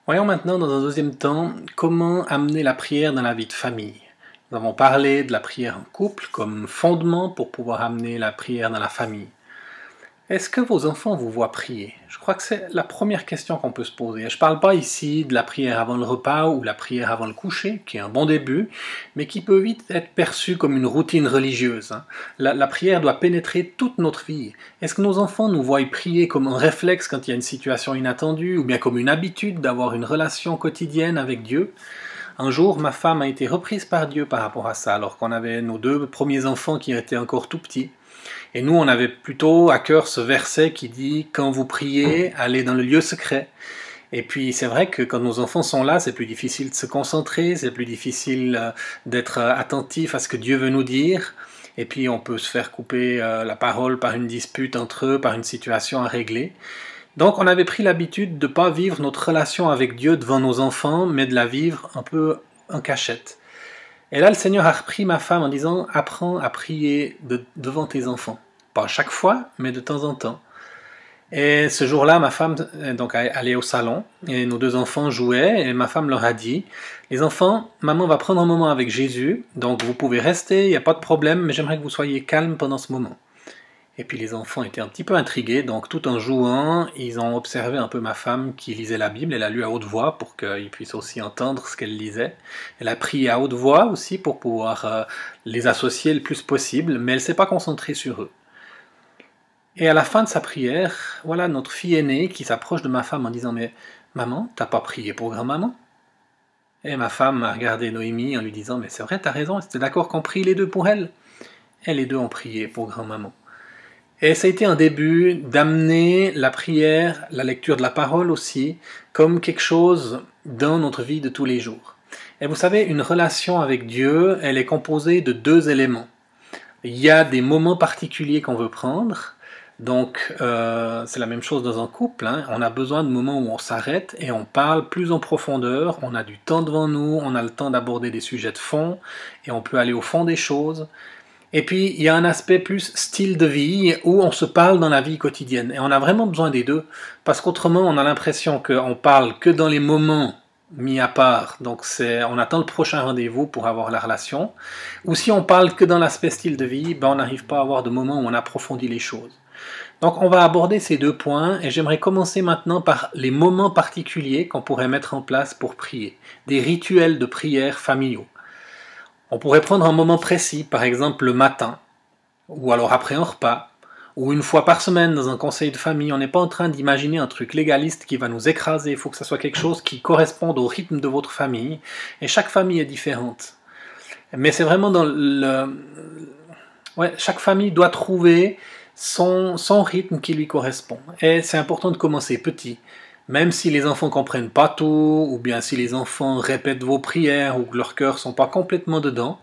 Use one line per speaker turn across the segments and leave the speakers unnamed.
Voyons maintenant dans un deuxième temps comment amener la prière dans la vie de famille. Nous avons parlé de la prière en couple comme fondement pour pouvoir amener la prière dans la famille. Est-ce que vos enfants vous voient prier? Je crois que c'est la première question qu'on peut se poser. Je ne parle pas ici de la prière avant le repas ou la prière avant le coucher, qui est un bon début, mais qui peut vite être perçue comme une routine religieuse. La prière doit pénétrer toute notre vie. Est-ce que nos enfants nous voient prier comme un réflexe quand il y a une situation inattendue, ou bien comme une habitude d'avoir une relation quotidienne avec Dieu? Un jour, ma femme a été reprise par Dieu par rapport à ça, alors qu'on avait nos deux premiers enfants qui étaient encore tout petits. Et nous, on avait plutôt à cœur ce verset qui dit « Quand vous priez, allez dans le lieu secret ». Et puis c'est vrai que quand nos enfants sont là, c'est plus difficile de se concentrer, c'est plus difficile d'être attentif à ce que Dieu veut nous dire. Et puis on peut se faire couper la parole par une dispute entre eux, par une situation à régler. Donc on avait pris l'habitude de ne pas vivre notre relation avec Dieu devant nos enfants, mais de la vivre un peu en cachette. Et là, le Seigneur a repris ma femme en disant « Apprends à prier devant tes enfants. » Pas chaque fois, mais de temps en temps. Et ce jour-là, ma femme donc allait au salon, et nos deux enfants jouaient, et ma femme leur a dit « Les enfants, maman va prendre un moment avec Jésus, donc vous pouvez rester, il n'y a pas de problème, mais j'aimerais que vous soyez calmes pendant ce moment. » Et puis les enfants étaient un petit peu intrigués, donc tout en jouant, ils ont observé un peu ma femme qui lisait la Bible. Elle a lu à haute voix pour qu'ils puissent aussi entendre ce qu'elle lisait. Elle a prié à haute voix aussi pour pouvoir les associer le plus possible, mais elle ne s'est pas concentrée sur eux. Et à la fin de sa prière, voilà notre fille aînée qui s'approche de ma femme en disant « Mais maman, t'as pas prié pour grand-maman ?» Et ma femme a regardé Noémie en lui disant « Mais c'est vrai, t'as raison, c'était d'accord qu'on prie les deux pour elle ?» Et les deux ont prié pour grand-maman. Et ça a été un début d'amener la prière, la lecture de la parole aussi, comme quelque chose dans notre vie de tous les jours. Et vous savez, une relation avec Dieu, elle est composée de deux éléments. Il y a des moments particuliers qu'on veut prendre, donc c'est la même chose dans un couple, on a besoin de moments où on s'arrête et on parle plus en profondeur, on a du temps devant nous, on a le temps d'aborder des sujets de fond, et on peut aller au fond des choses. Et puis, il y a un aspect plus style de vie où on se parle dans la vie quotidienne. Et on a vraiment besoin des deux, parce qu'autrement, on a l'impression qu'on parle que dans les moments mis à part. Donc, on attend le prochain rendez-vous pour avoir la relation. Ou si on parle que dans l'aspect style de vie, on n'arrive pas à avoir de moments où on approfondit les choses. Donc, on va aborder ces deux points, et j'aimerais commencer maintenant par les moments particuliers qu'on pourrait mettre en place pour prier. Des rituels de prière familiaux. On pourrait prendre un moment précis, par exemple le matin, ou alors après un repas, ou une fois par semaine dans un conseil de famille. On n'est pas en train d'imaginer un truc légaliste qui va nous écraser. Il faut que ce soit quelque chose qui corresponde au rythme de votre famille. Et chaque famille est différente. Mais c'est vraiment dans chaque famille doit trouver son rythme qui lui correspond. Et c'est important de commencer petit. Même si les enfants ne comprennent pas tout, ou bien si les enfants répètent vos prières, ou que leurs cœurs ne sont pas complètement dedans,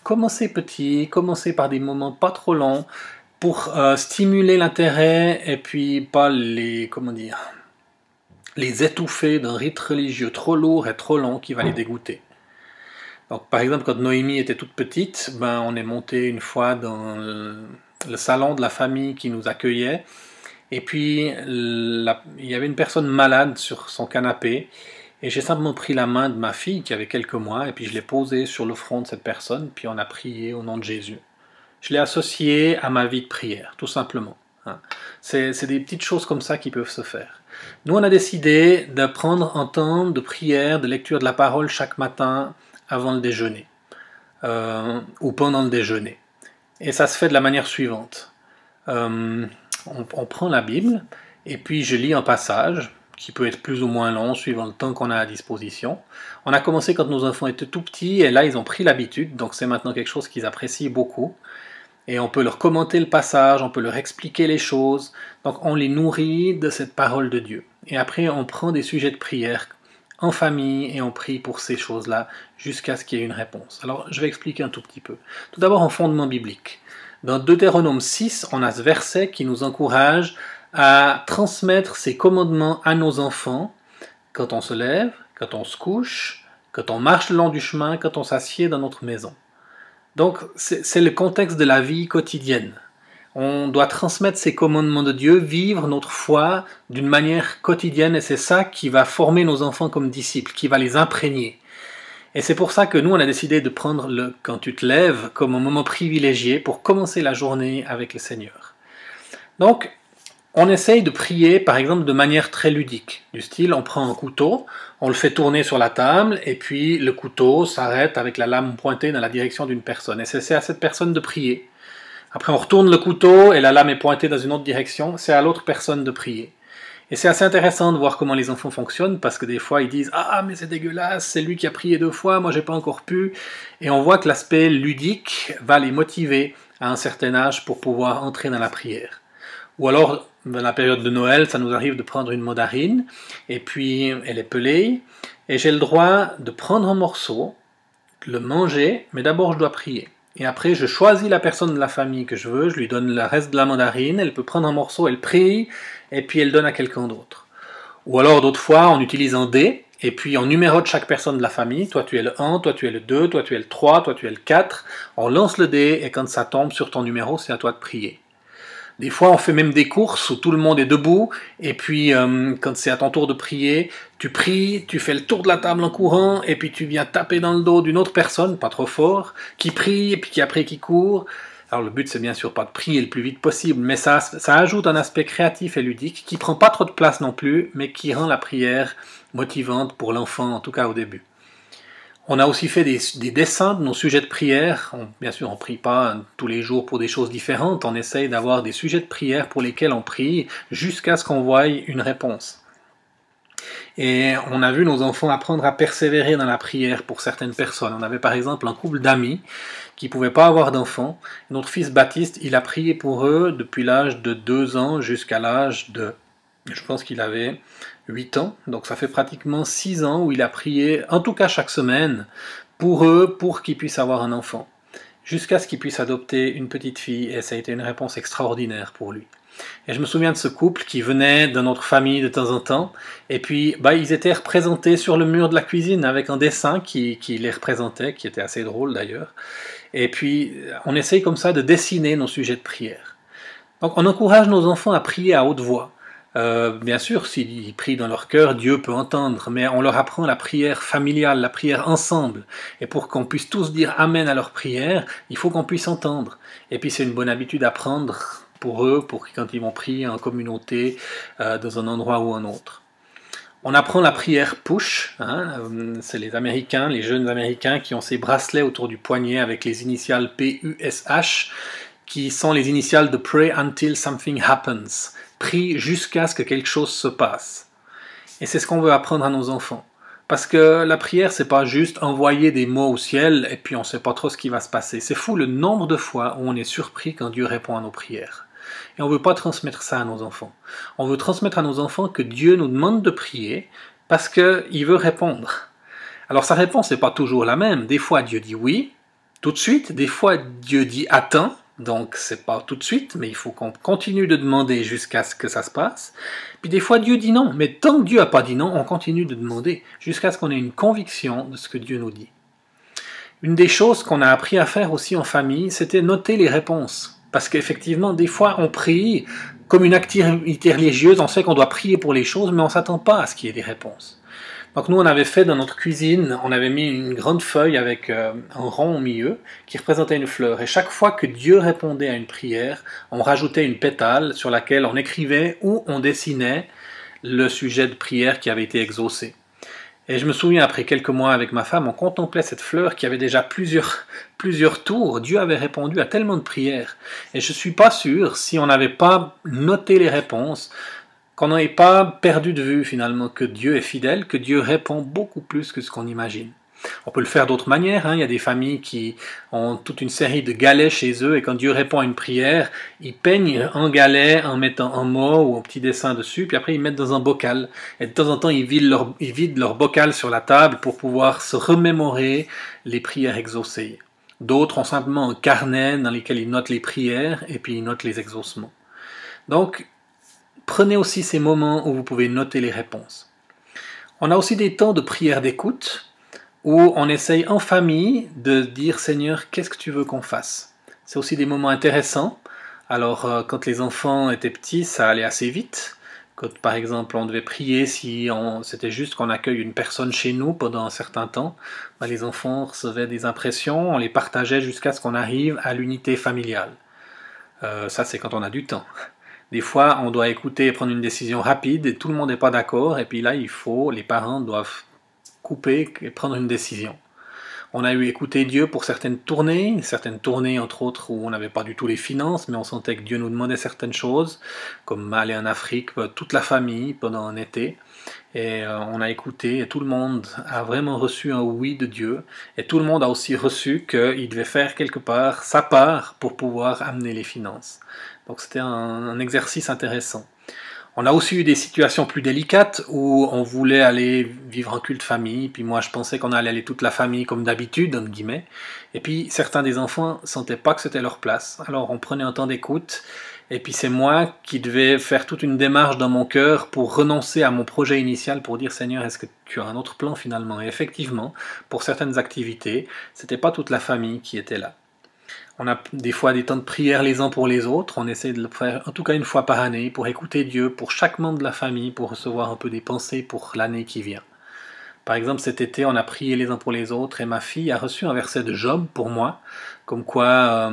commencez petit, commencez par des moments pas trop longs, pour stimuler l'intérêt, et puis pas les étouffer d'un rite religieux trop lourd et trop long qui va les dégoûter. Donc par exemple, quand Noémie était toute petite, on est monté une fois dans le salon de la famille qui nous accueillait, et puis, il y avait une personne malade sur son canapé, et j'ai simplement pris la main de ma fille qui avait quelques mois, et puis je l'ai posée sur le front de cette personne, puis on a prié au nom de Jésus. Je l'ai associé à ma vie de prière, tout simplement. C'est des petites choses comme ça qui peuvent se faire. Nous, on a décidé de prendre un temps de prière, de lecture de la parole chaque matin avant le déjeuner, ou pendant le déjeuner. Et ça se fait de la manière suivante. On prend la Bible, et puis je lis un passage, qui peut être plus ou moins long, suivant le temps qu'on a à disposition. On a commencé quand nos enfants étaient tout petits, et là ils ont pris l'habitude, donc c'est maintenant quelque chose qu'ils apprécient beaucoup. Et on peut leur commenter le passage, on peut leur expliquer les choses, donc on les nourrit de cette parole de Dieu. Et après on prend des sujets de prière en famille, et on prie pour ces choses-là, jusqu'à ce qu'il y ait une réponse. Alors je vais expliquer un tout petit peu. Tout d'abord un fondement biblique. Dans Deutéronome 6, on a ce verset qui nous encourage à transmettre ces commandements à nos enfants quand on se lève, quand on se couche, quand on marche le long du chemin, quand on s'assied dans notre maison. Donc c'est le contexte de la vie quotidienne. On doit transmettre ces commandements de Dieu, vivre notre foi d'une manière quotidienne, et c'est ça qui va former nos enfants comme disciples, qui va les imprégner. Et c'est pour ça que nous, on a décidé de prendre le quand tu te lèves comme un moment privilégié pour commencer la journée avec le Seigneur. Donc, on essaye de prier, par exemple, de manière très ludique. Du style, on prend un couteau, on le fait tourner sur la table, et puis le couteau s'arrête avec la lame pointée dans la direction d'une personne. Et c'est à cette personne de prier. Après, on retourne le couteau, et la lame est pointée dans une autre direction. C'est à l'autre personne de prier. Et c'est assez intéressant de voir comment les enfants fonctionnent, parce que des fois, ils disent « Ah, mais c'est dégueulasse, c'est lui qui a prié 2 fois, moi j'ai pas encore pu. » Et on voit que l'aspect ludique va les motiver à un certain âge pour pouvoir entrer dans la prière. Ou alors, dans la période de Noël, ça nous arrive de prendre une mandarine, et puis elle est pelée, et j'ai le droit de prendre un morceau, de le manger, mais d'abord je dois prier. Et après, je choisis la personne de la famille que je veux, je lui donne le reste de la mandarine, elle peut prendre un morceau, elle prie, et puis elle donne à quelqu'un d'autre. Ou alors, d'autres fois, on utilise un dé, et puis on numérote chaque personne de la famille, toi tu es le 1, toi tu es le 2, toi tu es le 3, toi tu es le 4, on lance le dé, et quand ça tombe sur ton numéro, c'est à toi de prier. Des fois, on fait même des courses où tout le monde est debout, et puis quand c'est à ton tour de prier, tu pries, tu fais le tour de la table en courant, et puis tu viens taper dans le dos d'une autre personne, pas trop fort, qui prie, et puis qui court. Alors le but, c'est bien sûr pas de prier le plus vite possible, mais ça ajoute un aspect créatif et ludique qui prend pas trop de place non plus, mais qui rend la prière motivante pour l'enfant, en tout cas au début. On a aussi fait des dessins de nos sujets de prière. Bien sûr, on ne prie pas tous les jours pour des choses différentes. On essaye d'avoir des sujets de prière pour lesquels on prie jusqu'à ce qu'on voie une réponse. Et on a vu nos enfants apprendre à persévérer dans la prière pour certaines personnes. On avait par exemple un couple d'amis qui ne pouvaient pas avoir d'enfants. Notre fils Baptiste, il a prié pour eux depuis l'âge de 2 ans jusqu'à l'âge de... Je pense qu'il avait 8 ans, donc ça fait pratiquement 6 ans où il a prié, en tout cas chaque semaine, pour eux, pour qu'ils puissent avoir un enfant, jusqu'à ce qu'ils puissent adopter une petite fille, et ça a été une réponse extraordinaire pour lui. Et je me souviens de ce couple qui venait de notre famille de temps en temps, et puis ils étaient représentés sur le mur de la cuisine avec un dessin qui les représentait, qui était assez drôle d'ailleurs, et puis on essaye comme ça de dessiner nos sujets de prière. Donc on encourage nos enfants à prier à haute voix. Bien sûr, s'ils prient dans leur cœur, Dieu peut entendre, mais on leur apprend la prière familiale, la prière ensemble. Et pour qu'on puisse tous dire Amen à leur prière, il faut qu'on puisse entendre. Et puis c'est une bonne habitude à prendre pour eux, pour quand ils vont prier en communauté, dans un endroit ou un autre. On apprend la prière push, c'est les Américains, les jeunes Américains qui ont ces bracelets autour du poignet avec les initiales PUSH, qui sont les initiales de Pray Until Something Happens. Prie jusqu'à ce que quelque chose se passe. Et c'est ce qu'on veut apprendre à nos enfants. Parce que la prière, c'est pas juste envoyer des mots au ciel et puis on sait pas trop ce qui va se passer. C'est fou le nombre de fois où on est surpris quand Dieu répond à nos prières. Et on veut pas transmettre ça à nos enfants. On veut transmettre à nos enfants que Dieu nous demande de prier parce qu'il veut répondre. Alors sa réponse n'est pas toujours la même. Des fois Dieu dit oui, tout de suite. Des fois Dieu dit attends. Donc c'est pas tout de suite, mais il faut qu'on continue de demander jusqu'à ce que ça se passe. Puis des fois Dieu dit non, mais tant que Dieu n'a pas dit non, on continue de demander jusqu'à ce qu'on ait une conviction de ce que Dieu nous dit. Une des choses qu'on a appris à faire aussi en famille, c'était noter les réponses. Parce qu'effectivement, des fois on prie comme une activité religieuse, on sait qu'on doit prier pour les choses, mais on ne s'attend pas à ce qu'il y ait des réponses. Donc nous, on avait fait dans notre cuisine, on avait mis une grande feuille avec un rond au milieu qui représentait une fleur. Et chaque fois que Dieu répondait à une prière, on rajoutait une pétale sur laquelle on écrivait ou on dessinait le sujet de prière qui avait été exaucé. Et je me souviens, après quelques mois avec ma femme, on contemplait cette fleur qui avait déjà plusieurs tours. Dieu avait répondu à tellement de prières. Et je ne suis pas sûr, si on n'avait pas noté les réponses, qu'on n'ait pas perdu de vue finalement que Dieu est fidèle, que Dieu répond beaucoup plus que ce qu'on imagine. On peut le faire d'autres manières, il y a des familles qui ont toute une série de galets chez eux et quand Dieu répond à une prière, ils peignent un galet en mettant un mot ou un petit dessin dessus, puis après ils mettent dans un bocal. Et de temps en temps ils vident leur bocal sur la table pour pouvoir se remémorer les prières exaucées. D'autres ont simplement un carnet dans lequel ils notent les prières et puis ils notent les exaucements. Donc, prenez aussi ces moments où vous pouvez noter les réponses. On a aussi des temps de prière d'écoute où on essaye en famille de dire « Seigneur, qu'est-ce que tu veux qu'on fasse ?» C'est aussi des moments intéressants Alors, quand les enfants étaient petits, ça allait assez vite. Quand, par exemple, on devait prier si c'était juste qu'on accueille une personne chez nous pendant un certain temps, ben, les enfants recevaient des impressions, on les partageait jusqu'à ce qu'on arrive à l'unité familiale. Ça, c'est quand on a du temps. Des fois, on doit écouter et prendre une décision rapide et tout le monde n'est pas d'accord. Et puis là, les parents doivent couper et prendre une décision. On a eu écouté Dieu pour certaines tournées entre autres où on n'avait pas du tout les finances, mais on sentait que Dieu nous demandait certaines choses, comme aller en Afrique, toute la famille pendant un été. Et on a écouté et tout le monde a vraiment reçu un oui de Dieu. Et tout le monde a aussi reçu qu'il devait faire quelque part sa part pour pouvoir amener les finances. Donc c'était un exercice intéressant. On a aussi eu des situations plus délicates où on voulait aller vivre un culte famille, puis moi je pensais qu'on allait aller toute la famille comme d'habitude, entre guillemets, et puis certains des enfants sentaient pas que c'était leur place, alors on prenait un temps d'écoute, et puis c'est moi qui devais faire toute une démarche dans mon cœur pour renoncer à mon projet initial, pour dire Seigneur, est-ce que tu as un autre plan finalement? Et effectivement, pour certaines activités, c'était pas toute la famille qui était là. On a des fois des temps de prière les uns pour les autres. On essaie de le faire en tout cas une fois par année pour écouter Dieu, pour chaque membre de la famille, pour recevoir un peu des pensées pour l'année qui vient. Par exemple, cet été, on a prié les uns pour les autres et ma fille a reçu un verset de Job pour moi, comme quoi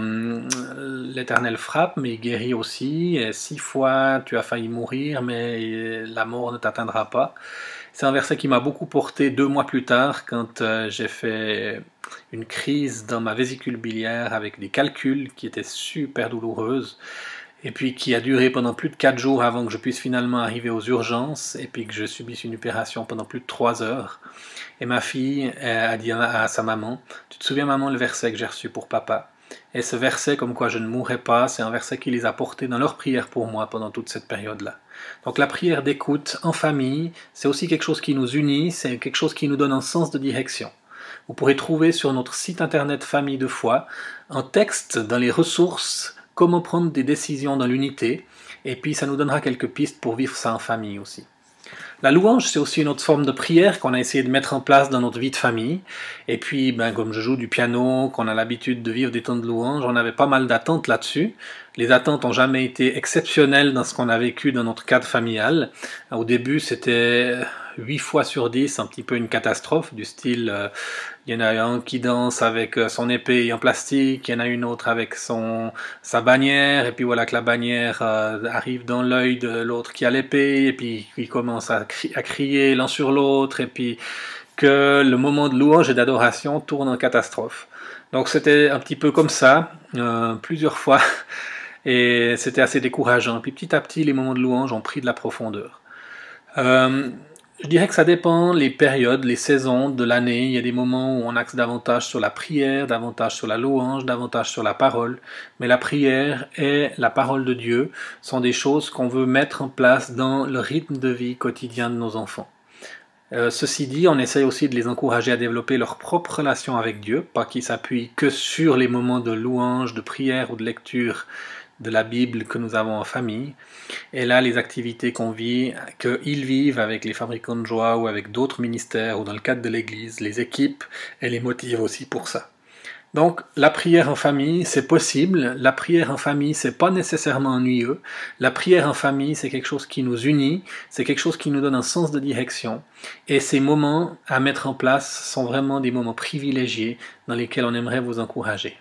l'Éternel frappe, mais il guérit aussi. Et 6 fois, tu as failli mourir, mais la mort ne t'atteindra pas. C'est un verset qui m'a beaucoup porté 2 mois plus tard, quand j'ai fait une crise dans ma vésicule biliaire avec des calculs qui étaient super douloureuses, et puis qui a duré pendant plus de 4 jours avant que je puisse finalement arriver aux urgences, et puis que je subisse une opération pendant plus de 3 heures. Et ma fille a dit à sa maman, tu te souviens maman le verset que j'ai reçu pour papa? Et ce verset, comme quoi je ne mourrais pas, c'est un verset qui les a portés dans leur prière pour moi pendant toute cette période-là. Donc la prière d'écoute en famille, c'est aussi quelque chose qui nous unit, c'est quelque chose qui nous donne un sens de direction. Vous pourrez trouver sur notre site internet Famille de foi un texte dans les ressources, comment prendre des décisions dans l'unité, et puis ça nous donnera quelques pistes pour vivre ça en famille aussi. La louange, c'est aussi une autre forme de prière qu'on a essayé de mettre en place dans notre vie de famille. Et puis, comme je joue du piano, qu'on a l'habitude de vivre des temps de louange, on avait pas mal d'attentes là-dessus. Les attentes n'ont jamais été exceptionnelles dans ce qu'on a vécu dans notre cadre familial. Au début, c'était 8 fois sur 10, un petit peu une catastrophe, du style, il y en a un qui danse avec son épée en plastique, il y en a une autre avec sa bannière, et puis voilà que la bannière arrive dans l'œil de l'autre qui a l'épée, et puis il commence à crier l'un sur l'autre, et puis que le moment de louange et d'adoration tourne en catastrophe. Donc c'était un petit peu comme ça, plusieurs fois, et c'était assez décourageant. Puis petit à petit, les moments de louange ont pris de la profondeur. Je dirais que ça dépend les périodes, les saisons de l'année. Il y a des moments où on axe davantage sur la prière, davantage sur la louange, davantage sur la parole. Mais la prière et la parole de Dieu sont des choses qu'on veut mettre en place dans le rythme de vie quotidien de nos enfants. Ceci dit, on essaye aussi de les encourager à développer leur propre relation avec Dieu, pas qu'ils s'appuient que sur les moments de louange, de prière ou de lecture de la Bible que nous avons en famille. Et là, les activités qu'ils vivent avec les fabricants de joie ou avec d'autres ministères ou dans le cadre de l'Église, les équipes, et les motivent aussi pour ça. Donc, la prière en famille, c'est possible. La prière en famille, c'est pas nécessairement ennuyeux. La prière en famille, c'est quelque chose qui nous unit, c'est quelque chose qui nous donne un sens de direction. Et ces moments à mettre en place sont vraiment des moments privilégiés dans lesquels on aimerait vous encourager.